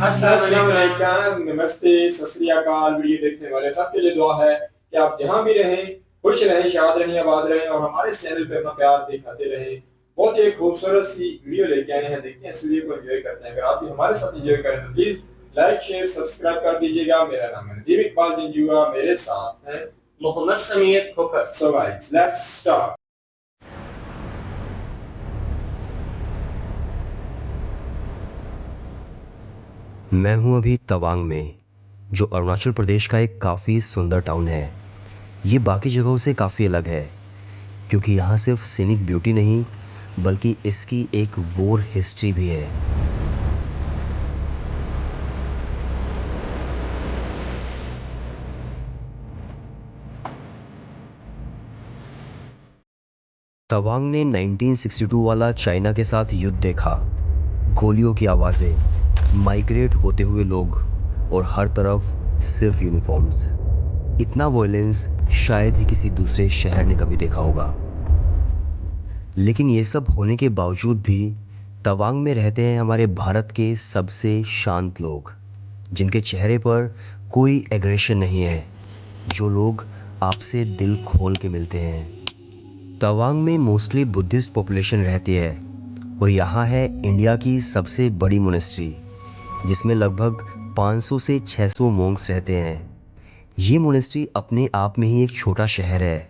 अस्सलाम वालेकुम, नमस्ते, सत श्री अकाल। वीडियो देखने वाले सबके लिए दुआ है कि आप जहां भी रहें खुश रहें, शाद रहें, आबाद रहें और हमारे इस चैनल पे अपना प्यार दिखाते रहें। बहुत ही एक खूबसूरत सी वीडियो लेके आए हैं, देखते हैं इस वीडियो को एंजॉय करते हैं। अगर आप भी हमारे साथ एंजॉय करें तो प्लीज लाइक शेयर सब्सक्राइब कर दीजिएगा। मेरा नाम है नदीम इकबाल जंजुआ, मेरे साथ हैं Mohammad Sameer Khokhar. So guys let's start. मैं हूं अभी तवांग में, जो अरुणाचल प्रदेश का एक काफ़ी सुंदर टाउन है। ये बाकी जगहों से काफ़ी अलग है क्योंकि यहाँ सिर्फ सीनिक ब्यूटी नहीं बल्कि इसकी एक वॉर हिस्ट्री भी है। तवांग ने 1962 वाला चाइना के साथ युद्ध देखा। गोलियों की आवाज़ें, माइग्रेट होते हुए लोग और हर तरफ सिर्फ यूनिफॉर्म्स। इतना वॉयलेंस शायद ही किसी दूसरे शहर ने कभी देखा होगा। लेकिन ये सब होने के बावजूद भी तवांग में रहते हैं हमारे भारत के सबसे शांत लोग, जिनके चेहरे पर कोई एग्रेशन नहीं है, जो लोग आपसे दिल खोल के मिलते हैं। तवांग में मोस्टली बुद्धिस्ट पॉपुलेशन रहती है और यहाँ है इंडिया की सबसे बड़ी मोनेस्ट्री, जिसमें लगभग 500 से 600 मोंक्स रहते हैं। ये मोनेस्ट्री अपने आप में ही एक छोटा शहर है,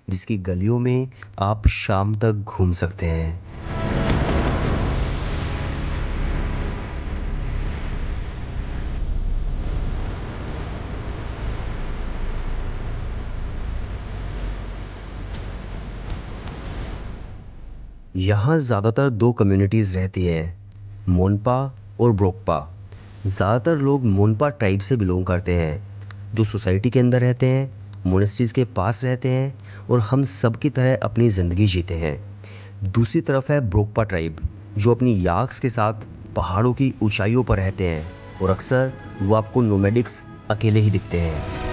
जिसकी गलियों में आप शाम तक घूम सकते हैं। यहाँ ज़्यादातर दो कम्युनिटीज़ रहती हैं, मोनपा और ब्रोकपा। ज़्यादातर लोग मोनपा ट्राइब से बिलोंग करते हैं, जो सोसाइटी के अंदर रहते हैं, मोनेस्ट्रीज़ के पास रहते हैं और हम सब की तरह अपनी ज़िंदगी जीते हैं। दूसरी तरफ है ब्रोकपा ट्राइब, जो अपनी याक्स के साथ पहाड़ों की ऊंचाइयों पर रहते हैं और अक्सर वो आपको नोमैडिक्स अकेले ही दिखते हैं।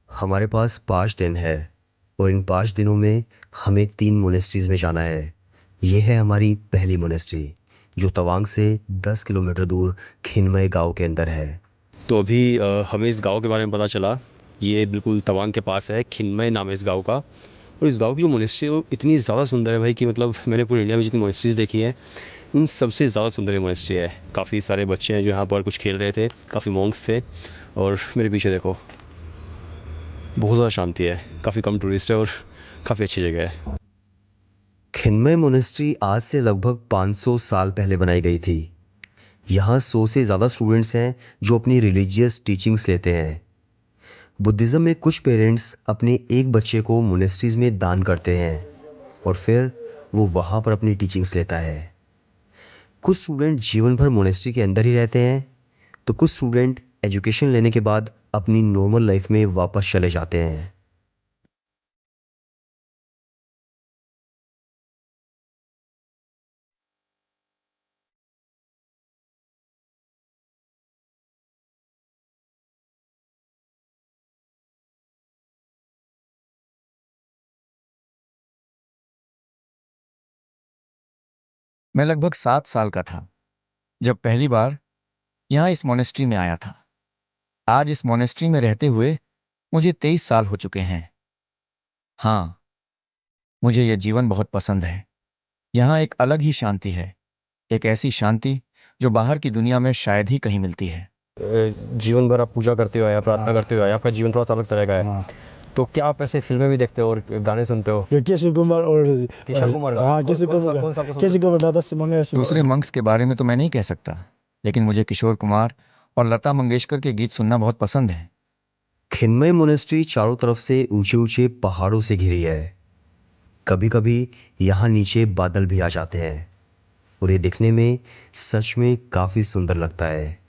हमारे पास 5 दिन है और इन 5 दिनों में हमें 3 मोनेस्ट्रीज़ में जाना है। ये है हमारी पहली मोनेस्ट्री, जो तवांग से 10 किलोमीटर दूर खिनमय गांव के अंदर है। तो अभी हमें इस गांव के बारे में पता चला। ये बिल्कुल तवांग के पास है, खिनमय नाम है इस गांव का। और इस गांव की जो मोनेस्ट्री है वो इतनी ज़्यादा सुंदर है भाई कि मतलब मैंने पूरे इंडिया में जितनी मोनेस्ट्रीज़ देखी हैं उन सबसे ज़्यादा सुंदर ये मोनेस्ट्री है। काफ़ी सारे बच्चे हैं जो यहाँ पर कुछ खेल रहे थे, काफ़ी मॉन्क्स थे। और मेरे पीछे देखो, बहुत ज़्यादा शांति है, काफ़ी कम टूरिस्ट है और काफ़ी अच्छी जगह है। खिनमय मोनेस्ट्री आज से लगभग 500 साल पहले बनाई गई थी। यहाँ 100 से ज़्यादा स्टूडेंट्स हैं जो अपनी रिलीजियस टीचिंग्स लेते हैं। बुद्धिज़्म में कुछ पेरेंट्स अपने एक बच्चे को मोनेस्ट्रीज़ में दान करते हैं और फिर वो वहाँ पर अपनी टीचिंग्स लेता है। कुछ स्टूडेंट जीवन भर मोनेस्ट्री के अंदर ही रहते हैं, तो कुछ स्टूडेंट एजुकेशन लेने के बाद अपनी नॉर्मल लाइफ में वापस चले जाते हैं। मैं लगभग 7 साल का था जब पहली बार यहाँ इस मोनेस्ट्री में आया था। आज इस मोनेस्ट्री में रहते हुए मुझे 23 साल हो चुके हैं। हाँ, मुझे यह जीवन बहुत पसंद है। यहाँ एक अलग ही शांति है, एक ऐसी शांति जो बाहर की दुनिया में शायद ही कहीं मिलती है। जीवन भर आप पूजा करते हो या प्रार्थना करते हो या आपका जीवन थोड़ा सा अलग तरह का है। हाँ, तो क्या आप ऐसे फिल्में भी देखते हो और गाने सुनते हो? ये किशोर कुमार और किशोर कुमार का? हाँ, किशोर कौन सा कुमार कौन सा आपको सुनते किशोर कुमार दादा से मंगे दूसरे मंक्स के बारे में तो मैं नहीं कह सकता, लेकिन मुझे किशोर कुमार और लता मंगेशकर के गीत सुनना बहुत पसंद है। खिन्मय मोनेस्ट्री चारों तरफ से ऊंचे ऊंचे पहाड़ों से घिरी है। कभी कभी यहाँ नीचे बादल भी आ जाते हैं और ये दिखने में सच में काफ़ी सुंदर लगता है।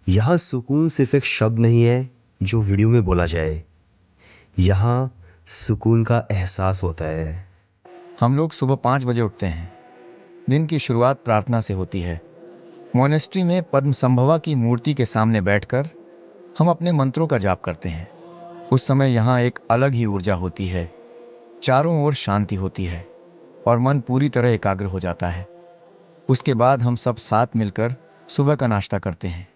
यहाँ सुकून सिर्फ एक शब्द नहीं है जो वीडियो में बोला जाए, यहाँ सुकून का एहसास होता है। हम लोग सुबह 5 बजे उठते हैं। दिन की शुरुआत प्रार्थना से होती है। मोनेस्ट्री में पद्म संभवा की मूर्ति के सामने बैठकर हम अपने मंत्रों का जाप करते हैं। उस समय यहाँ एक अलग ही ऊर्जा होती है। चारों ओर शांति होती है और मन पूरी तरह एकाग्र हो जाता है। उसके बाद हम सब साथ मिलकर सुबह का नाश्ता करते हैं।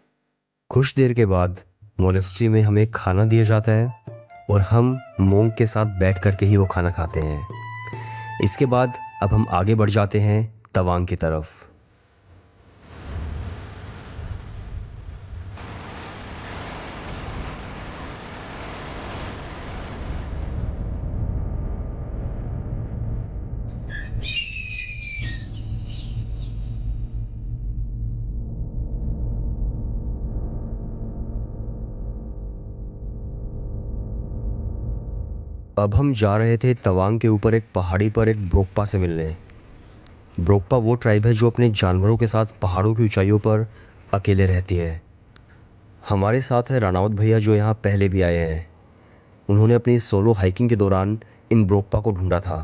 कुछ देर के बाद मोनेस्ट्री में हमें खाना दिया जाता है और हम मोंक के साथ बैठ करके ही वो खाना खाते हैं। इसके बाद अब हम आगे बढ़ जाते हैं तवांग की तरफ। अब हम जा रहे थे तवांग के ऊपर एक पहाड़ी पर एक ब्रोकपा से मिलने। ब्रोकपा वो ट्राइब है जो अपने जानवरों के साथ पहाड़ों की ऊंचाइयों पर अकेले रहती है। हमारे साथ है राणावत भैया जो यहाँ पहले भी आए हैं। उन्होंने अपनी सोलो हाइकिंग के दौरान इन ब्रोकपा को ढूंढा था।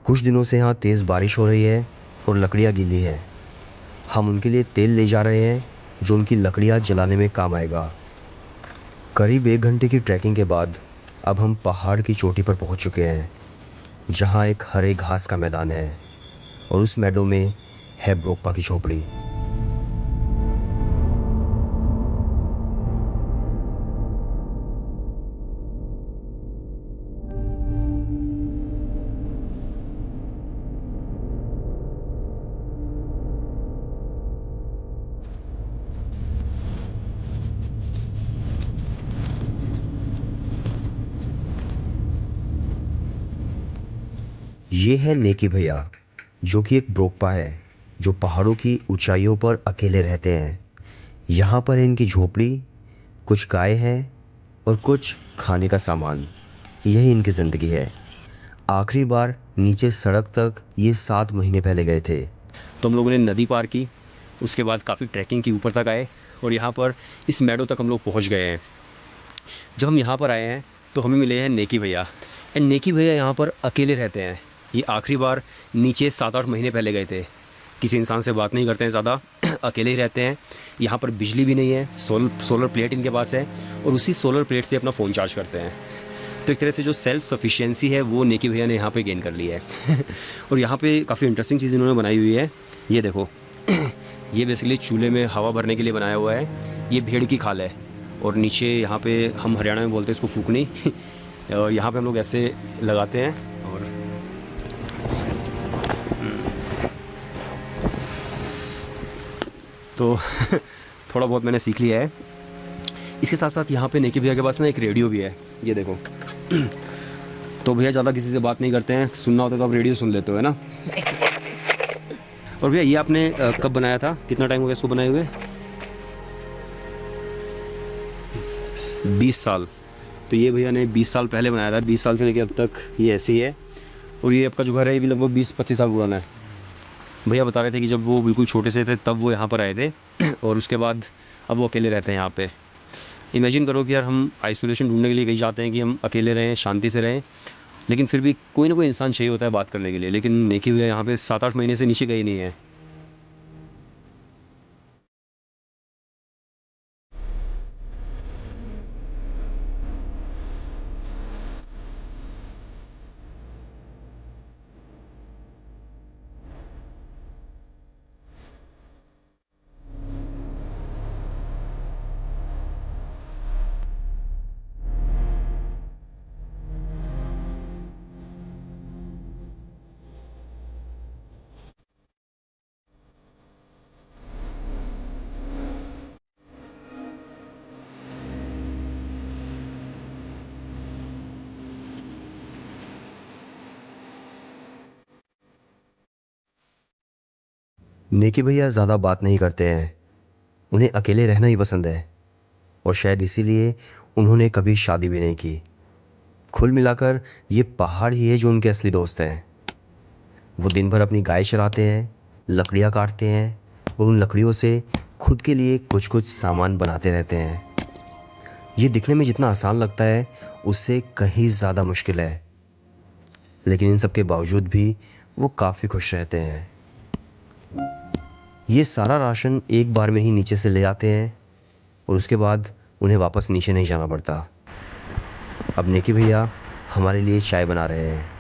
कुछ दिनों से यहाँ तेज़ बारिश हो रही है और लकड़ियाँ गीली हैं। हम उनके लिए तेल ले जा रहे हैं जो उनकी लकड़ियाँ जलाने में काम आएगा। करीब 1 घंटे की ट्रैकिंग के बाद अब हम पहाड़ की चोटी पर पहुँच चुके हैं, जहाँ एक हरे घास का मैदान है और उस मैडो में है ब्रोकपा की झोपड़ी। ये है नेकी भैया जो कि एक ब्रोकपा है जो पहाड़ों की ऊंचाइयों पर अकेले रहते हैं। यहाँ पर है इनकी झोपड़ी, कुछ गाय हैं और कुछ खाने का सामान। यही इनकी ज़िंदगी है। आखिरी बार नीचे सड़क तक ये 7 महीने पहले गए थे। तो हम लोगों ने नदी पार की, उसके बाद काफ़ी ट्रैकिंग की, ऊपर तक आए और यहाँ पर इस मैडो तक हम लोग पहुँच गए हैं। जब हम यहाँ पर आए हैं तो हमें मिले हैं नेकी भैया। एंड नेकी भैया यहाँ पर अकेले रहते हैं। ये आखिरी बार नीचे 7-8 महीने पहले गए थे। किसी इंसान से बात नहीं करते हैं ज़्यादा, अकेले ही रहते हैं। यहाँ पर बिजली भी नहीं है, सोलर प्लेट इनके पास है और उसी सोलर प्लेट से अपना फ़ोन चार्ज करते हैं। तो एक तरह से जो सेल्फ सफिशिएंसी है वो नेकी भैया ने यहाँ पे गेन कर ली है। और यहाँ पे काफ़ी इंटरेस्टिंग चीज़ इन्होंने बनाई हुई है। ये देखो, ये बेसिकली चूल्हे में हवा भरने के लिए बनाया हुआ है। ये भेड़ की खाल है और नीचे यहाँ पे हम हरियाणा में बोलते हैं इसको फूकनी। और यहाँ पे हम लोग ऐसे लगाते हैं और तो थोड़ा बहुत मैंने सीख लिया है। इसके साथ साथ यहाँ पे नेकी भैया के पास ना एक रेडियो भी है, ये देखो। तो भैया ज़्यादा किसी से बात नहीं करते हैं, सुनना होता है तो आप रेडियो सुन लेते हो, है ना। और भैया ये आपने कब बनाया था, कितना टाइम हो गया इसको बनाए हुए? 20 साल। तो ये भैया ने 20 साल पहले बनाया था। 20 साल से लेकर अब तक ये ऐसे ही है। और ये आपका जो घर है ये भी लगभग 20-25 साल पुराना है। भैया बता रहे थे कि जब वो बिल्कुल छोटे से थे तब वो यहाँ पर आए थे और उसके बाद अब वो अकेले रहते हैं यहाँ पे। इमेजिन करो कि यार हम आइसोलेशन ढूंढने के लिए कहीं जाते हैं कि हम अकेले रहें, शांति से रहें, लेकिन फिर भी कोई ना कोई इंसान चाहिए होता है बात करने के लिए। लेकिन नेकी भैया यहाँ पे 7-8 महीने से नीचे गए नहीं है। नेकी भैया ज़्यादा बात नहीं करते हैं, उन्हें अकेले रहना ही पसंद है। और शायद इसीलिए उन्होंने कभी शादी भी नहीं की। कुल मिलाकर ये पहाड़ ही है जो उनके असली दोस्त हैं। वो दिन भर अपनी गाय चराते हैं, लकड़ियाँ काटते हैं और उन लकड़ियों से खुद के लिए कुछ कुछ सामान बनाते रहते हैं। ये दिखने में जितना आसान लगता है उससे कहीं ज़्यादा मुश्किल है, लेकिन इन सब के बावजूद भी वो काफ़ी खुश रहते हैं। ये सारा राशन एक बार में ही नीचे से ले आते हैं और उसके बाद उन्हें वापस नीचे नहीं जाना पड़ता। अब नेकी भैया हमारे लिए चाय बना रहे हैं।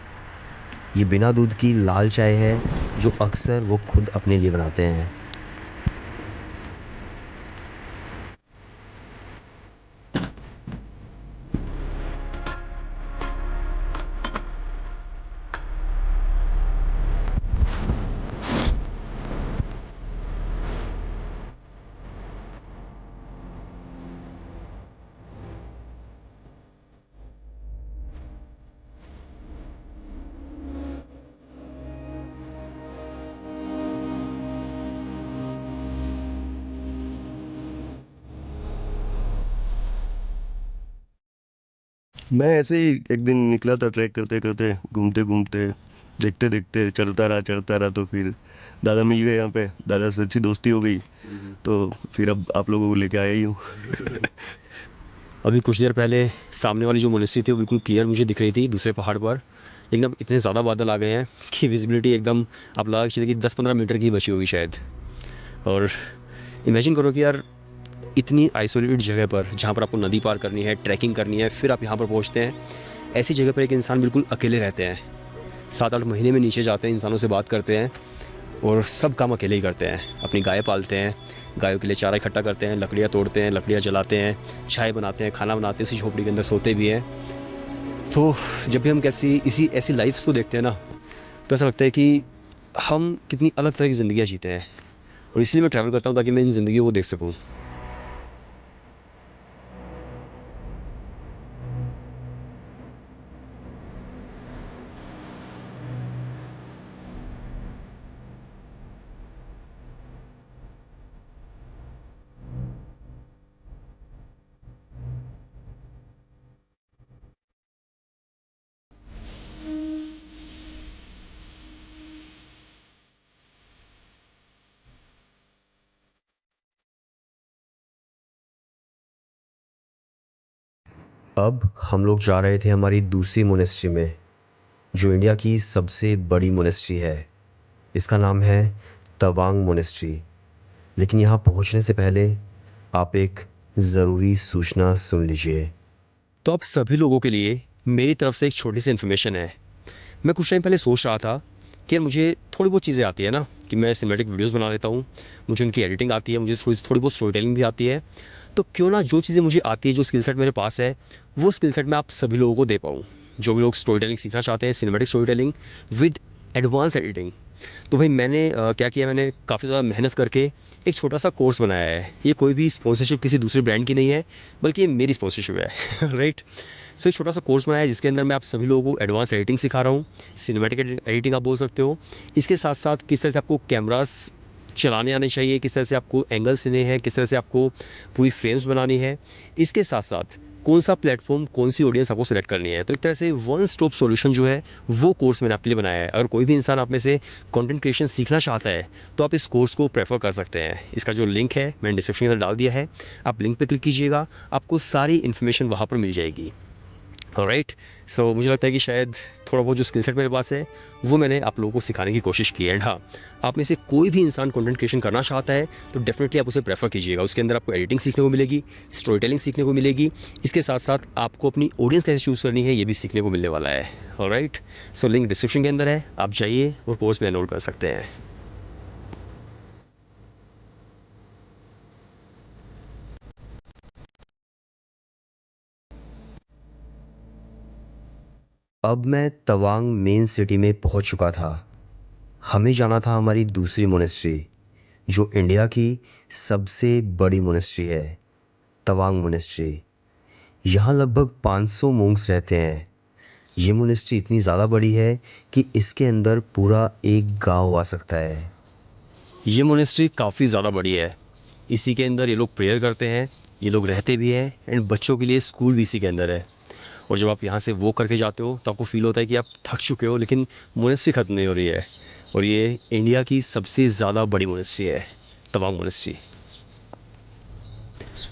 ये बिना दूध की लाल चाय है जो अक्सर वो खुद अपने लिए बनाते हैं। मैं ऐसे ही एक दिन निकला था ट्रैक करते करते, घूमते घूमते, देखते देखते चढ़ता रहा तो फिर दादा मिल गए यहाँ पे। दादा से अच्छी दोस्ती हो गई, तो फिर अब आप लोगों को लेके आया ही हूँ। अभी कुछ देर पहले सामने वाली जो मोनेस्ट्री थी वो बिल्कुल क्लियर मुझे दिख रही थी दूसरे पहाड़ पर, लेकिन अब इतने ज़्यादा बादल आ गए हैं कि विजिबिलिटी एकदम आप लगा के चलिए कि 10-15 मीटर की बची होगी शायद। और इमेजिन करो कि यार इतनी आइसोलेटेड जगह पर जहाँ पर आपको नदी पार करनी है, ट्रैकिंग करनी है, फिर आप यहाँ पर पहुँचते हैं। ऐसी जगह पर एक इंसान बिल्कुल अकेले रहते हैं, 7-8 महीने में नीचे जाते हैं, इंसानों से बात करते हैं और सब काम अकेले ही करते हैं। अपनी गाय पालते हैं, गायों के लिए चारा इकट्ठा करते हैं, लकड़ियाँ तोड़ते हैं, लकड़ियाँ जलाते हैं, चाय बनाते हैं, खाना बनाते हैं, उसी झोपड़ी के अंदर सोते भी हैं। तो जब भी हम ऐसी लाइफ्स को देखते हैं ना, तो ऐसा लगता है कि हम कितनी अलग तरह की ज़िंदगियाँ जीते हैं, और इसलिए मैं ट्रैवल करता हूँ ताकि मैं इन ज़िंदगियों को देख सकूँ। अब हम लोग जा रहे थे हमारी दूसरी मोनेस्ट्री में, जो इंडिया की सबसे बड़ी मोनेस्ट्री है। इसका नाम है तवांग मोनेस्ट्री। लेकिन यहाँ पहुँचने से पहले आप एक ज़रूरी सूचना सुन लीजिए। तो अब सभी लोगों के लिए मेरी तरफ से एक छोटी सी इन्फॉर्मेशन है। मैं कुछ टाइम पहले सोच रहा था कि यार मुझे थोड़ी बहुत चीज़ें आती है ना, कि मैं सिनेमैटिक वीडियोस बना लेता हूँ, मुझे उनकी एडिटिंग आती है, मुझे थोड़ी बहुत स्टोरी टेलिंग भी आती है। तो क्यों ना जो चीज़ें मुझे आती है, जो स्किल सेट मेरे पास है, वो स्किल सेट मैं आप सभी लोगों को दे पाऊँ। जो भी लोग स्टोरी टेलिंग सीखना चाहते हैं, cinematic story telling with advance editing. तो भाई मैंने क्या किया, मैंने काफ़ी ज़्यादा मेहनत करके एक छोटा सा कोर्स बनाया है। ये कोई भी स्पॉन्सरशिप किसी दूसरे ब्रांड की नहीं है, बल्कि ये मेरी स्पॉन्सरशिप है। राइट। सो एक छोटा सा कोर्स बनाया है जिसके अंदर मैं आप सभी लोगों को एडवांस एडिटिंग सिखा रहा हूँ, सिनेमैटिक एडिटिंग आप बोल सकते हो। इसके साथ साथ किस तरह से आपको कैमरास चलाने आने चाहिए, किस तरह से आपको एंगल्स लेने हैं, किस तरह से आपको पूरी फ्रेम्स बनानी है। इसके साथ साथ कौन सा प्लेटफॉर्म, कौन सी ऑडियंस आपको सेलेक्ट करनी है। तो एक तरह से वन स्टॉप सॉल्यूशन जो है वो कोर्स मैंने आपके लिए बनाया है। अगर कोई भी इंसान आप में से कंटेंट क्रिएशन सीखना चाहता है तो आप इस कोर्स को प्रेफर कर सकते हैं। इसका जो लिंक है मैंने डिस्क्रिप्शन के अंदर डाल दिया है, आप लिंक पर क्लिक कीजिएगा, आपको सारी इन्फॉर्मेशन वहाँ पर मिल जाएगी। ऑलराइट। सो मुझे लगता है कि शायद थोड़ा बहुत जो स्किल सेट मेरे पास है वो मैंने आप लोगों को सिखाने की कोशिश की है। एंड हाँ, आप में से कोई भी इंसान कंटेंट क्रिएशन करना चाहता है तो डेफिनेटली आप उसे प्रेफर कीजिएगा। उसके अंदर आपको एडिटिंग सीखने को मिलेगी, स्टोरी टेलिंग सीखने को मिलेगी, इसके साथ साथ आपको अपनी ऑडियंस कैसे चूज़ करनी है ये भी सीखने को मिलने वाला है। ऑलराइट। सो लिंक डिस्क्रिप्शन के अंदर है, आप जाइए और कोर्स में एनरोल कर सकते हैं। अब मैं तवांग मेन सिटी में पहुंच चुका था। हमें जाना था हमारी दूसरी मोनेस्ट्री, जो इंडिया की सबसे बड़ी मोनेस्ट्री है, तवांग मोनेस्ट्री। यहाँ लगभग 500 मोंक्स रहते हैं। ये मोनेस्ट्री इतनी ज़्यादा बड़ी है कि इसके अंदर पूरा एक गांव आ सकता है। ये मोनेस्ट्री काफ़ी ज़्यादा बड़ी है, इसी के अंदर ये लोग प्रेयर करते हैं, ये लोग रहते भी हैं एंड बच्चों के लिए स्कूल भी इसी के अंदर है। और जब आप यहाँ से वो करके जाते हो तो आपको फील होता है कि आप थक चुके हो, लेकिन मोनेस्ट्री ख़त्म नहीं हो रही है। और ये इंडिया की सबसे ज़्यादा बड़ी मोनेस्ट्री है, तवांग मोनेस्ट्री।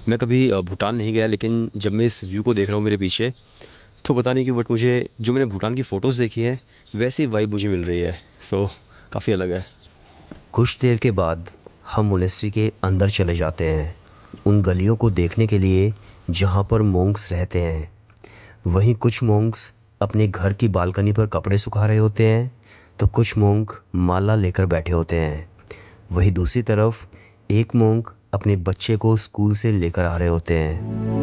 मैं कभी भूटान नहीं गया, लेकिन जब मैं इस व्यू को देख रहा हूँ मेरे पीछे, तो पता नहीं क्यों बट मुझे जो मैंने भूटान की फ़ोटोज़ देखी हैं वैसी वाइब मुझे मिल रही है। सो काफ़ी अलग है। कुछ देर के बाद हम मोनेस्ट्री के अंदर चले जाते हैं, उन गलियों को देखने के लिए जहाँ पर मोंक्स रहते हैं। वहीं कुछ मोंक्स अपने घर की बालकनी पर कपड़े सुखा रहे होते हैं, तो कुछ मोंक माला लेकर बैठे होते हैं। वहीं दूसरी तरफ एक मोंक अपने बच्चे को स्कूल से लेकर आ रहे होते हैं।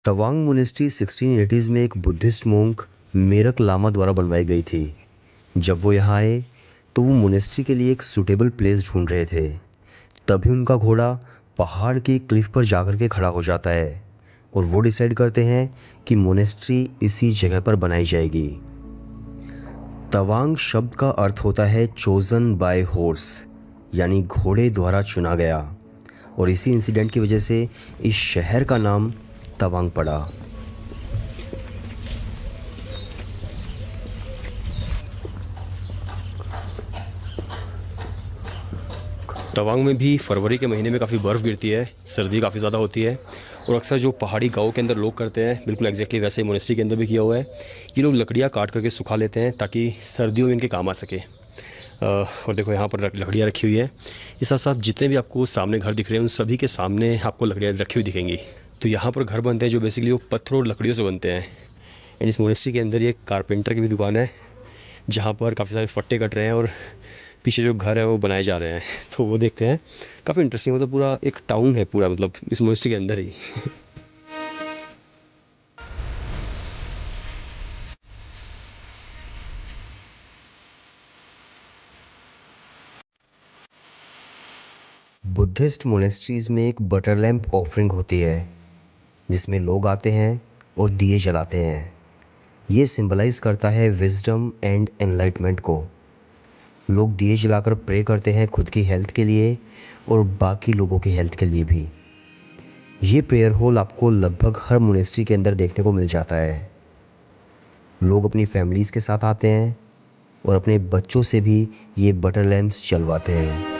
तवांग मोनेस्ट्री 1680s में एक बुद्धिस्ट मोंक मेरक लामा द्वारा बनवाई गई थी। जब वो यहाँ आए तो वो मोनेस्ट्री के लिए एक सूटेबल प्लेस ढूंढ रहे थे। तभी उनका घोड़ा पहाड़ की क्लिफ पर जाकर के खड़ा हो जाता है और वो डिसाइड करते हैं कि मोनेस्ट्री इसी जगह पर बनाई जाएगी। तवांग शब्द का अर्थ होता है चोजन बाय हॉर्स, यानी घोड़े द्वारा चुना गया, और इसी इंसिडेंट की वजह से इस शहर का नाम तवांग पड़ा। तवांग में भी फरवरी के महीने में काफ़ी बर्फ़ गिरती है, सर्दी काफ़ी ज़्यादा होती है। और अक्सर जो पहाड़ी गाँव के अंदर लोग करते हैं, बिल्कुल एग्जैक्टली वैसे ही मोनेस्ट्री के अंदर भी किया हुआ है। ये लोग लकड़ियाँ काट करके सुखा लेते हैं ताकि सर्दियों में इनके काम आ सके। और देखो यहाँ पर लकड़ियाँ रखी हुई है। इस साथ साथ जितने भी आपको सामने घर दिख रहे हैं उन सभी के सामने आपको लकड़ियाँ रखी हुई दिखेंगी। तो यहाँ पर घर बनते हैं जो बेसिकली वो पत्थरों और लकड़ियों से बनते हैं। एंड इस मोनेस्ट्री के अंदर ये कारपेंटर की भी दुकान है जहाँ पर काफ़ी सारे फट्टे कट रहे हैं और पीछे जो घर है वो बनाए जा रहे हैं। तो वो देखते हैं, काफ़ी इंटरेस्टिंग, मतलब पूरा एक टाउन है पूरा, मतलब इस मोनेस्ट्री के अंदर ही। बुद्धिस्ट मोनेस्ट्रीज़ में एक बटर लैंप ऑफरिंग होती है जिसमें लोग आते हैं और दिए जलाते हैं। ये सिंबलाइज करता है विजडम एंड एनलाइटमेंट को। लोग दिए जलाकर प्रे करते हैं खुद की हेल्थ के लिए और बाकी लोगों की हेल्थ के लिए भी। ये प्रेयर हॉल आपको लगभग हर मोनेस्ट्री के अंदर देखने को मिल जाता है। लोग अपनी फैमिलीज़ के साथ आते हैं और अपने बच्चों से भी ये बटर लैंप्स जलवाते हैं।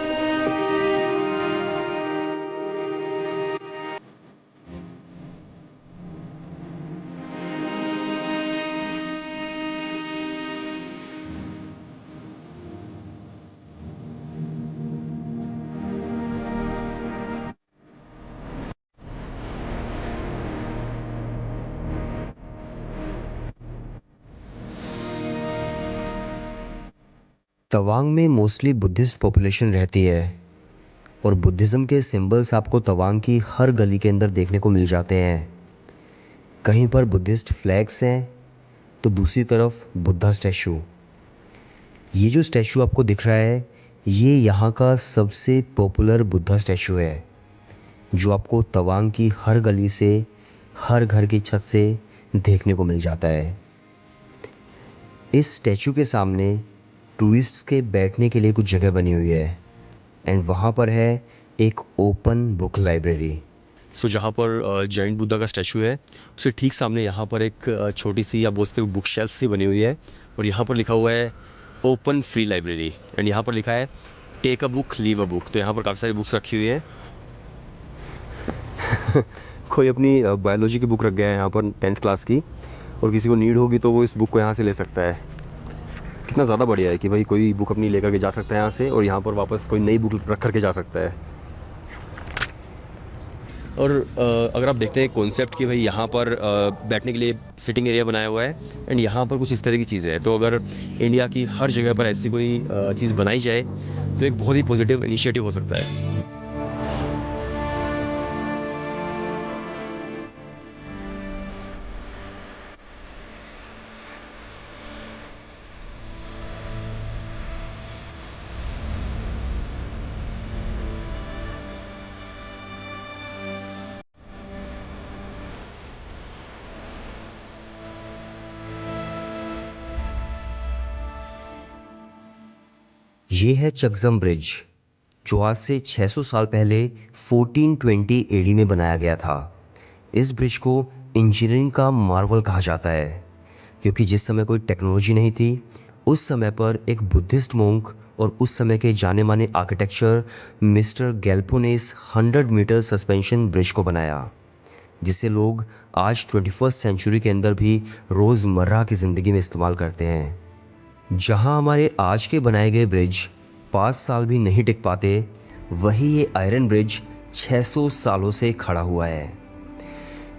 तवांग में मोस्टली बुद्धिस्ट पॉपुलेशन रहती है और बुद्धिज़्म के सिंबल्स आपको तवांग की हर गली के अंदर देखने को मिल जाते हैं। कहीं पर बुद्धिस्ट फ्लैग्स हैं तो दूसरी तरफ बुद्धा स्टैचू। ये जो स्टैचू आपको दिख रहा है ये यहाँ का सबसे पॉपुलर बुद्धा स्टैचू है जो आपको तवांग की हर गली से, हर घर की छत से देखने को मिल जाता है। इस स्टैचू के सामने टूरिस्ट्स के बैठने के लिए कुछ जगह बनी हुई है एंड वहाँ पर है एक ओपन बुक लाइब्रेरी। सो जहाँ पर जैन बुद्धा का स्टैचू है उसके ठीक सामने यहाँ पर एक छोटी सी या बोलते बुक शेल्फ सी बनी हुई है और यहाँ पर लिखा हुआ है ओपन फ्री लाइब्रेरी एंड यहाँ पर लिखा है take a book leave a book. तो यहाँ पर काफ़ी सारी बुक्स रखी हुई है। कोई अपनी बायोलॉजी की बुक रख गया है यहाँ पर 10th क्लास की, और किसी को नीड होगी तो वो इस बुक को यहाँ से ले सकता है। कितना ज़्यादा बढ़िया है कि भाई कोई बुक अपनी लेकर के जा सकता है यहाँ से और यहाँ पर वापस कोई नई बुक रख कर के जा सकता है। और अगर आप देखते हैं कॉन्सेप्ट कि भाई यहाँ पर बैठने के लिए सिटिंग एरिया बनाया हुआ है एंड यहाँ पर कुछ इस तरह की चीज़ें हैं, तो अगर इंडिया की हर जगह पर ऐसी कोई चीज़ बनाई जाए तो एक बहुत ही पॉजिटिव इनिशिएटिव हो सकता है। ये है चकज़म ब्रिज, जो आज से 600 साल पहले 1420 एडी में बनाया गया था। इस ब्रिज को इंजीनियरिंग का मार्वल कहा जाता है, क्योंकि जिस समय कोई टेक्नोलॉजी नहीं थी, उस समय पर एक बुद्धिस्ट मोंक और उस समय के जाने माने आर्किटेक्चर मिस्टर गैल्पो ने इस 100 मीटर सस्पेंशन ब्रिज को बनाया, जिसे लोग आज 21st सेंचुरी के अंदर भी रोज़मर्रा की ज़िंदगी में इस्तेमाल करते हैं। जहां हमारे आज के बनाए गए ब्रिज 5 साल भी नहीं टिक पाते, वही ये आयरन ब्रिज 600 सालों से खड़ा हुआ है।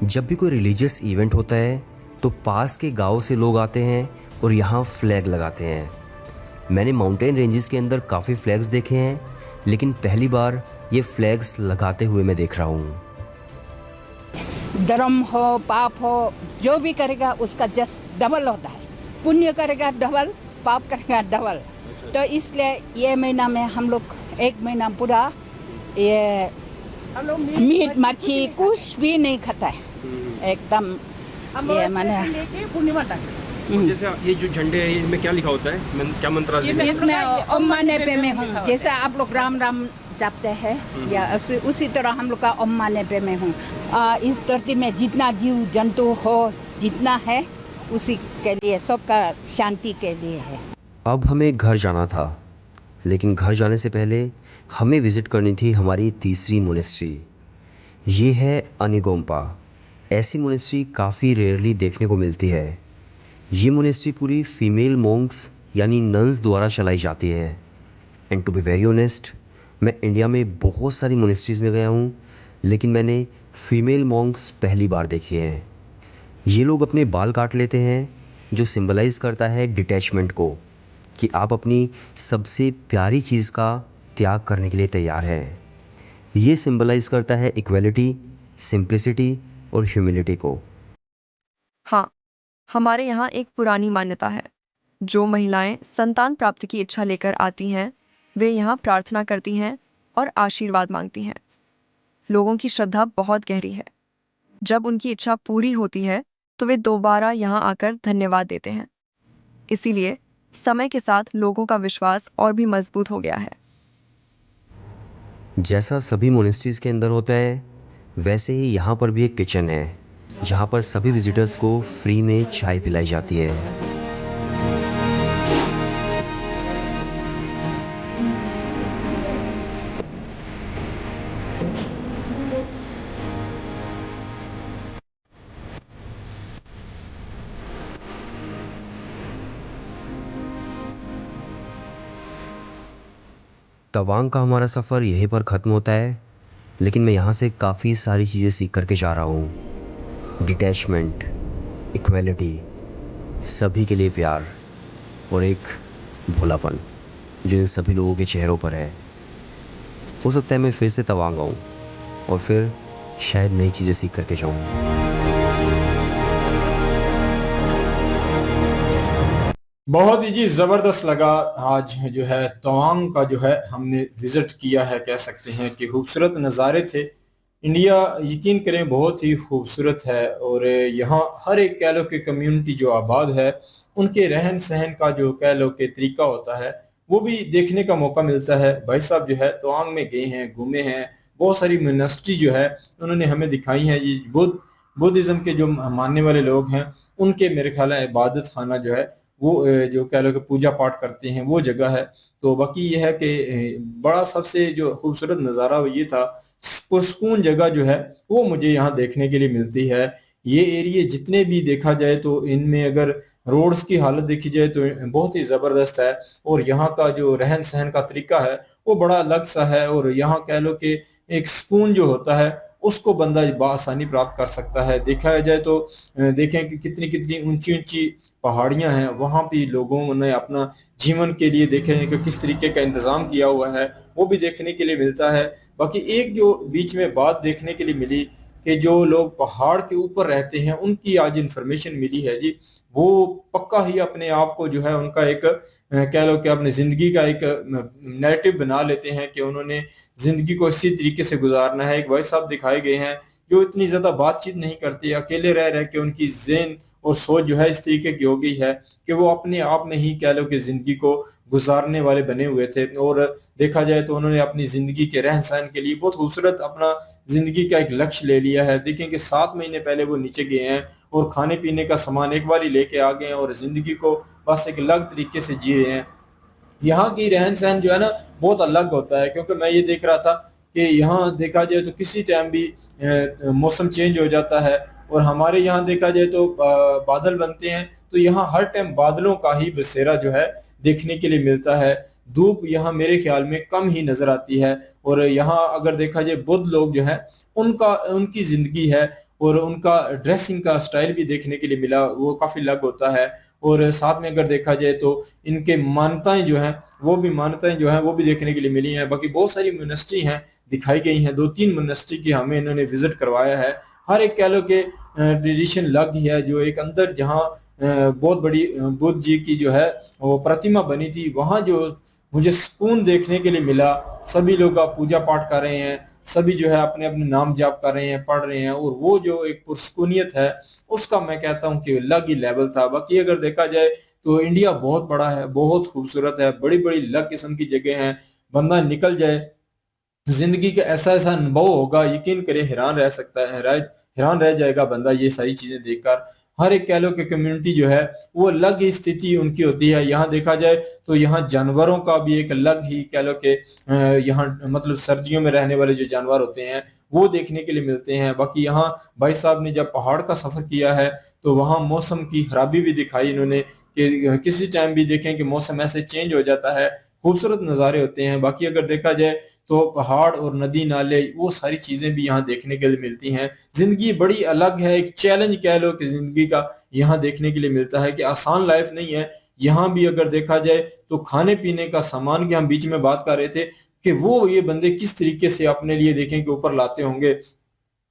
जब भी कोई रिलीजियस इवेंट होता है तो पास के गांव से लोग आते हैं और यहाँ फ्लैग लगाते हैं। मैंने माउंटेन रेंजेस के अंदर काफ़ी फ्लैग्स देखे हैं, लेकिन पहली बार ये फ्लैग्स लगाते हुए मैं देख रहा हूँ। धर्म हो पाप हो जो भी करेगा उसका जस्ट डबल होता है। पुण्य करेगा डबल, पाप करेगा डबल। तो इसलिए ये महीना में हम लोग 1 महीना पूरा ये मीट मच्छी कुछ भी नहीं खाता है, एकदम ये माने। जैसे ये जो झंडे हैं इनमें क्या लिखा होता है, क्या मंत्र लिखा है? इसमें ओम माने पे में हूँ, जैसे आप लोग राम राम जपते हैं या उसी तरह हम लोग का ओम माने पे में हूँ। इस धरती में जितना जीव जंतु हो जितना है उसी के लिए, सबका शांति के लिए है। अब हमें घर जाना था, लेकिन घर जाने से पहले हमें विज़िट करनी थी हमारी तीसरी मोनेस्ट्री। ये है अनिगोम्पा। ऐसी मोनेस्ट्री काफ़ी रेयरली देखने को मिलती है। ये मोनेस्ट्री पूरी फीमेल मोंक्स यानी नन्स द्वारा चलाई जाती है। And to be very honest, मैं इंडिया में बहुत सारी मोनेस्ट्रीज़ में गया हूँ, लेकिन मैंने फीमेल मोंक्स पहली बार देखी हैं। ये लोग अपने बाल काट लेते हैं, जो सिंबलाइज़ करता है डिटैचमेंट को, कि आप अपनी सबसे प्यारी चीज़ का त्याग करने के लिए तैयार हैं। ये सिंबलाइज़ करता है इक्वलिटी, सिंप्लिसिटी और ह्यूमिलिटी को। हाँ, हमारे यहाँ एक पुरानी मान्यता है। जो महिलाएं संतान प्राप्ति की इच्छा लेकर आती हैं, वे यहाँ प्रार्थना करती हैं और आशीर्वाद मांगती हैं। लोगों की श्रद्धा बहुत गहरी है। जब उनकी इच्छा पूरी होती है तो वे दोबारा यहाँ आकर धन्यवाद देते हैं। इसीलिए समय के साथ लोगों का विश्वास और भी मजबूत हो गया है। जैसा सभी मोनेस्ट्रीज़ के अंदर होता है, वैसे ही यहाँ पर भी एक किचन है, जहाँ पर सभी विजिटर्स को फ्री में चाय पिलाई जाती है। तवांग का हमारा सफ़र यहीं पर ख़त्म होता है, लेकिन मैं यहाँ से काफ़ी सारी चीज़ें सीख करके जा रहा हूँ। डिटैचमेंट, इक्वलिटी, सभी के लिए प्यार और एक भोलापन जो इन सभी लोगों के चेहरों पर है। हो सकता है मैं फिर से तवांग आऊँ और फिर शायद नई चीज़ें सीख करके जाऊँ। बहुत ही जी ज़बरदस्त लगा। आज जो है तवांग का जो है हमने विज़िट किया है, कह सकते हैं कि खूबसूरत नज़ारे थे। इंडिया यकीन करें बहुत ही खूबसूरत है, और यहाँ हर एक कह लो कि कम्युनिटी जो आबाद है, उनके रहन सहन का जो कह लो कि तरीका होता है, वो भी देखने का मौका मिलता है। भाई साहब जो है तवांग में गए हैं, घूमे हैं, बहुत सारी मोनेस्ट्री जो है उन्होंने हमें दिखाई है। ये बुद्धिज़्म के जो मानने वाले लोग हैं, उनके मेरे ख्याल है इबादत खाना जो है वो जो कह लो कि पूजा पाठ करते हैं वो जगह है। तो बाकी ये है कि बड़ा सबसे जो खूबसूरत नज़ारा वो ये था, पुरस्कून जगह जो है वो मुझे यहाँ देखने के लिए मिलती है। ये एरिया जितने भी देखा जाए तो इनमें अगर रोड्स की हालत देखी जाए तो बहुत ही ज़बरदस्त है, और यहाँ का जो रहन सहन का तरीका है वो बड़ा अलग सा है। और यहाँ कह लो कि एक सुकून जो होता है उसको बंदा बआसानी प्राप्त कर सकता है। देखा जाए तो देखें कि कितनी कितनी ऊंची ऊंची पहाड़ियां हैं, वहां भी लोगों ने अपना जीवन के लिए देखें कि किस तरीके का इंतजाम किया हुआ है, वो भी देखने के लिए मिलता है। बाकी एक जो बीच में बात देखने के लिए मिली कि जो लोग पहाड़ के ऊपर रहते हैं उनकी आज इंफॉर्मेशन मिली है जी, वो पक्का ही अपने आप को जो है उनका एक कह लो कि अपनी जिंदगी का एक नैरेटिव बना लेते हैं कि उन्होंने जिंदगी को इसी तरीके से गुजारना है। एक भाई साहब दिखाए गए हैं, जो इतनी ज्यादा बातचीत नहीं करते, अकेले रह रह के उनकी ज़हन और सोच जो है इस तरीके की हो गई है कि वो अपने आप में ही कह लो कि जिंदगी को गुजारने वाले बने हुए थे। और देखा जाए तो उन्होंने अपनी जिंदगी के रहन सहन के लिए बहुत खूबसूरत अपना जिंदगी का एक लक्ष्य ले लिया है। देखें कि 7 महीने पहले वो नीचे गए हैं और खाने पीने का सामान एक बार ही लेके आ गए हैं और जिंदगी को बस एक अलग तरीके से जी रहे हैं। यहाँ की रहन सहन जो है ना बहुत अलग होता है, क्योंकि मैं ये देख रहा था कि यहाँ देखा जाए तो किसी टाइम भी मौसम चेंज हो जाता है। और हमारे यहाँ देखा जाए तो बादल बनते हैं, तो यहाँ हर टाइम बादलों का ही बसेरा जो है देखने के लिए मिलता है। धूप यहाँ मेरे ख्याल में कम ही नजर आती है। और यहाँ अगर देखा जाए बुद्ध लोग जो है उनका उनकी जिंदगी है और उनका ड्रेसिंग का स्टाइल भी देखने के लिए मिला, वो काफी अलग होता है। और साथ में अगर देखा जाए तो इनके मान्यताएं जो हैं वो भी देखने के लिए मिली हैं। बाकी बहुत सारी मोनेस्ट्री हैं दिखाई गई हैं, 2-3 मोनेस्ट्री की हमें इन्होंने विजिट करवाया है। हर एक कह लो कि ट्रेडिशन अलग ही है। जो एक अंदर जहाँ बहुत बड़ी बुद्ध जी की जो है वो प्रतिमा बनी थी, वहाँ जो मुझे सुकून देखने के लिए मिला, सभी लोग आप पूजा पाठ कर रहे हैं, सभी जो है अपने अपने नाम जाप कर रहे हैं, पढ़ रहे हैं, और वो जो एक पुरस्कूनियत है उसका मैं कहता हूँ कि अलग ही लेवल था। बाकी अगर देखा जाए तो इंडिया बहुत बड़ा है, बहुत खूबसूरत है, बड़ी बड़ी अलग किस्म की जगह हैं। बंदा निकल जाए, जिंदगी का ऐसा ऐसा अनुभव होगा, यकीन करे हैरान रह सकता है, हैरान रह जाएगा बंदा ये सारी चीजें देखकर। हर एक कह लो कि कम्युनिटी जो है वो अलग ही स्थिति उनकी होती है। यहाँ देखा जाए तो यहाँ जानवरों का भी एक अलग ही कह लो कि यहाँ मतलब सर्दियों में रहने वाले जो जानवर होते हैं वो देखने के लिए मिलते हैं। बाकी यहाँ भाई साहब ने जब पहाड़ का सफर किया है तो वहाँ मौसम की खराबी भी दिखाई इन्होंने कि किसी टाइम भी देखें कि मौसम ऐसे चेंज हो जाता है, खूबसूरत नज़ारे होते हैं। बाकी अगर देखा जाए तो पहाड़ और नदी नाले वो सारी चीजें भी यहाँ देखने के लिए मिलती हैं। जिंदगी बड़ी अलग है, एक चैलेंज कह लो कि जिंदगी का यहाँ देखने के लिए मिलता है कि आसान लाइफ नहीं है। यहाँ भी अगर देखा जाए तो खाने पीने का सामान की हम बीच में बात कर रहे थे कि वो ये बंदे किस तरीके से अपने लिए देखें कि ऊपर लाते होंगे।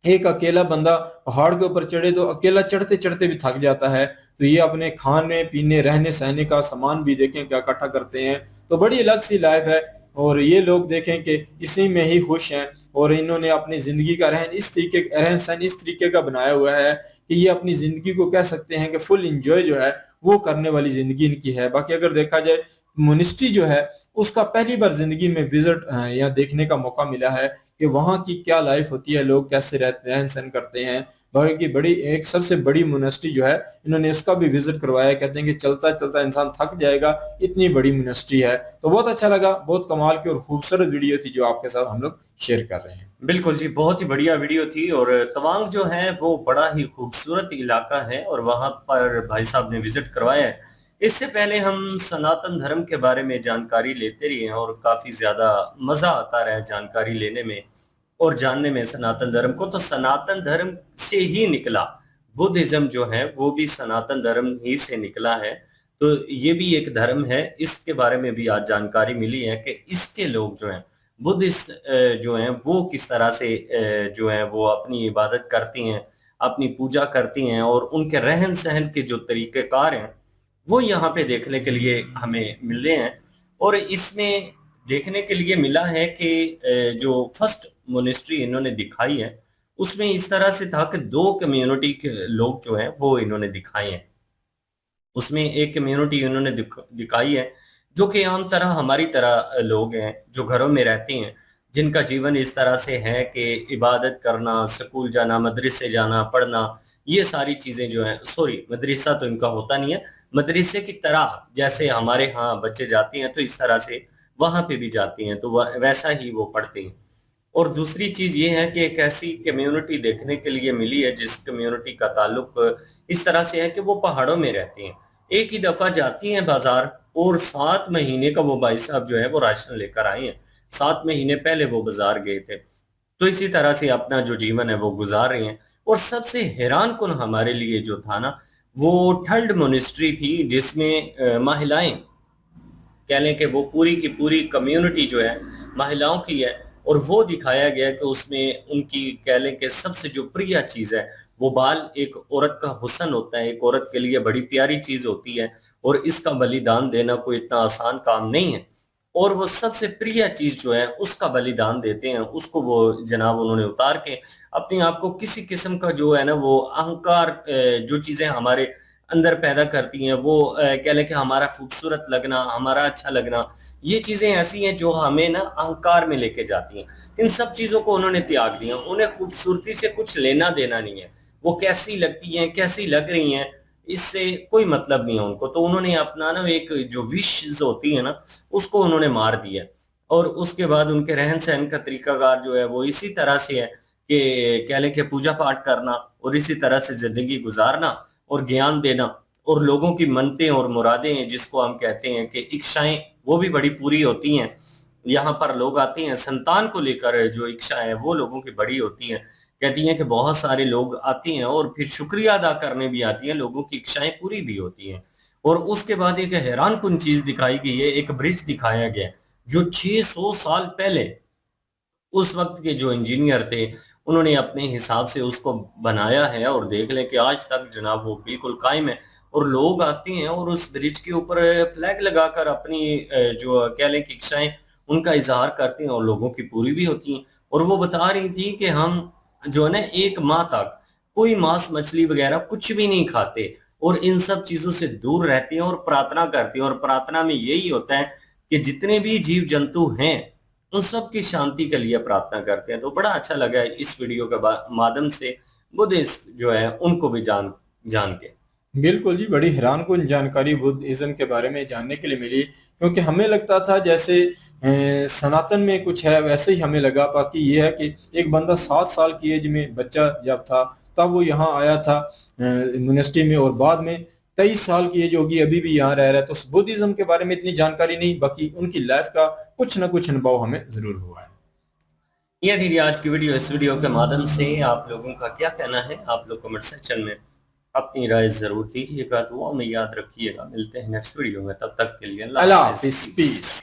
एक अकेला बंदा पहाड़ के ऊपर चढ़े तो अकेला चढ़ते चढ़ते भी थक जाता है, तो ये अपने खाने पीने रहने सहने का सामान भी देखें क्या इकट्ठा करते हैं। तो बड़ी अलग सी लाइफ है और ये लोग देखें कि इसी में ही खुश हैं। और इन्होंने अपनी जिंदगी का रहन सहन इस तरीके का बनाया हुआ है कि ये अपनी जिंदगी को कह सकते हैं कि फुल इंजॉय जो है वो करने वाली जिंदगी इनकी है। बाकी अगर देखा जाए मोनिस्ट्री जो है उसका पहली बार जिंदगी में विजिट या देखने का मौका मिला है कि वहाँ की क्या लाइफ होती है, लोग कैसे रहन सहन करते हैं। बल्कि बड़ी एक सबसे बड़ी मोनेस्ट्री जो है इन्होंने उसका भी विजिट करवाया। कहते हैं कि चलता चलता इंसान थक जाएगा, इतनी बड़ी मोनेस्ट्री है। तो बहुत अच्छा लगा, बहुत कमाल की और खूबसूरत वीडियो थी जो आपके साथ हम लोग शेयर कर रहे हैं। बिल्कुल जी, बहुत ही बढ़िया वीडियो थी। और तवांग जो है वो बड़ा ही खूबसूरत इलाका है और वहां पर भाई साहब ने विजिट करवाया है। इससे पहले हम सनातन धर्म के बारे में जानकारी लेते रहे हैं और काफी ज्यादा मजा आता रहा जानकारी लेने में और जानने में सनातन धर्म को। तो सनातन धर्म से ही निकला, बुद्धिज्म जो है वो भी सनातन धर्म ही से निकला है। तो ये भी एक धर्म है, इसके बारे में भी आज जानकारी मिली है कि इसके लोग जो हैं बुद्धिस्ट जो हैं वो किस तरह से जो है वो अपनी इबादत करती हैं, अपनी पूजा करती हैं और उनके रहन सहन के जो तरीकेकार हैं वो यहाँ पे देखने के लिए हमें मिल रहे हैं। और इसमें देखने के लिए मिला है कि जो फर्स्ट मोनेस्ट्री इन्होंने दिखाई है उसमें इस तरह से था कि 2 कम्युनिटी के लोग जो हैं वो इन्होंने दिखाए हैं। उसमें एक कम्युनिटी इन्होंने दिखाई है जो कि आम तरह हमारी तरह लोग हैं जो घरों में रहते हैं, जिनका जीवन इस तरह से है कि इबादत करना, स्कूल जाना, मदरसे जाना, पढ़ना, ये सारी चीजें जो हैं, सॉरी मदरसा तो इनका होता नहीं है, मदरसे की तरह जैसे हमारे यहाँ बच्चे जाते हैं तो इस तरह से वहां पे भी जाती हैं, तो वैसा ही वो पढ़ते हैं। और दूसरी चीज ये है कि एक ऐसी कम्युनिटी देखने के लिए मिली है जिस कम्युनिटी का ताल्लुक इस तरह से है कि वो पहाड़ों में रहती हैं, एक ही दफा जाती हैं बाजार और 7 महीने का वो भाई साहब जो है वो राशन लेकर आए हैं। 7 महीने पहले वो बाजार गए थे, तो इसी तरह से अपना जो जीवन है वो गुजार रहे हैं। और सबसे हैरान कुन हमारे लिए जो था ना वो थर्ड मोनेस्ट्री थी जिसमें महिलाएं कह लें कि वो पूरी की पूरी कम्युनिटी जो है महिलाओं की है और वो दिखाया गया कि उसमें उनकी कह लें कि सबसे जो प्रिय चीज है वो बाल। एक औरत का हुस्न होता है, एक औरत के लिए बड़ी प्यारी चीज होती है और इसका बलिदान देना कोई इतना आसान काम नहीं है। और वो सबसे प्रिय चीज जो है उसका बलिदान देते हैं, उसको वो जनाब उन्होंने उतार के अपने आप को किसी किस्म का जो है ना वो अहंकार, जो चीजें हमारे अंदर पैदा करती हैं वो कह लें कि हमारा खूबसूरत लगना, हमारा अच्छा लगना, ये चीजें ऐसी हैं जो हमें ना अहंकार में लेके जाती हैं। इन सब चीजों को उन्होंने त्याग दिया। उन्हें खूबसूरती से कुछ लेना देना नहीं है, वो कैसी लगती हैं, कैसी लग रही हैं, इससे कोई मतलब नहीं है उनको। तो उन्होंने अपना ना एक जो विशेष होती है ना उसको उन्होंने मार दिया। और उसके बाद उनके रहन सहन का तरीकाकार जो है वो इसी तरह से है कि कह लें कि पूजा पाठ करना और इसी तरह से जिंदगी गुजारना और ज्ञान देना और लोगों की मन्नतें और मुरादें जिसको हम कहते हैं कि इच्छाएं, वो भी बड़ी पूरी होती हैं। यहाँ पर लोग आते हैं संतान को लेकर, जो इच्छा है वो लोगों की बड़ी होती है। कहती हैं कि बहुत सारे लोग आते हैं और फिर शुक्रिया अदा करने भी आती हैं, लोगों की इच्छाएं पूरी भी होती हैं। और उसके बाद एक हैरानकुन चीज दिखाई गई है, एक ब्रिज दिखाया गया जो 600 साल पहले उस वक्त के जो इंजीनियर थे उन्होंने अपने हिसाब से उसको बनाया है। और देख लें कि आज तक जनाब वो बिल्कुल कायम है और लोग आते हैं और उस ब्रिज के ऊपर फ्लैग लगाकर अपनी जो कह लें कि इच्छाएं उनका इजहार करते हैं और लोगों की पूरी भी होती हैं। और वो बता रही थी कि हम जो है ना 1 माह तक कोई मांस मछली वगैरह कुछ भी नहीं खाते और इन सब चीजों से दूर रहते हैं और प्रार्थना करते हैं। और प्रार्थना में यही होता है कि जितने भी जीव जंतु हैं उन सब की शांति के लिए प्रार्थना करते हैं। तो बड़ा अच्छा लगा इस वीडियो के माध्यम से बुद्धिस्ट जो है उनको भी जान के। बिल्कुल जी, बड़ी हैरानकुन जानकारी बुद्धिज्म के बारे में जानने के लिए मिली, क्योंकि हमें लगता था जैसे सनातन में कुछ है वैसे ही हमें लगा। बाकी ये है कि एक बंदा 7 साल की एज में बच्चा जब था तब वो यहाँ आया था यूनिवर्सिटी में, और बाद में 23 साल की एज होगी अभी भी यहाँ रह रहा है। तो बुद्धिज्म के बारे में इतनी जानकारी नहीं, बाकी उनकी लाइफ का कुछ ना कुछ अनुभव हमें जरूर हुआ है। ये थी आज की वीडियो। इस वीडियो के माध्यम से आप लोगों का क्या कहना है आप लोग कमेंट सेक्शन में अपनी राय जरूर दीजिएगा। दुआ में याद रखिएगा। मिलते हैं नेक्स्ट वीडियो में, तब तक के लिए अल्लाह हाफिज़, पीस।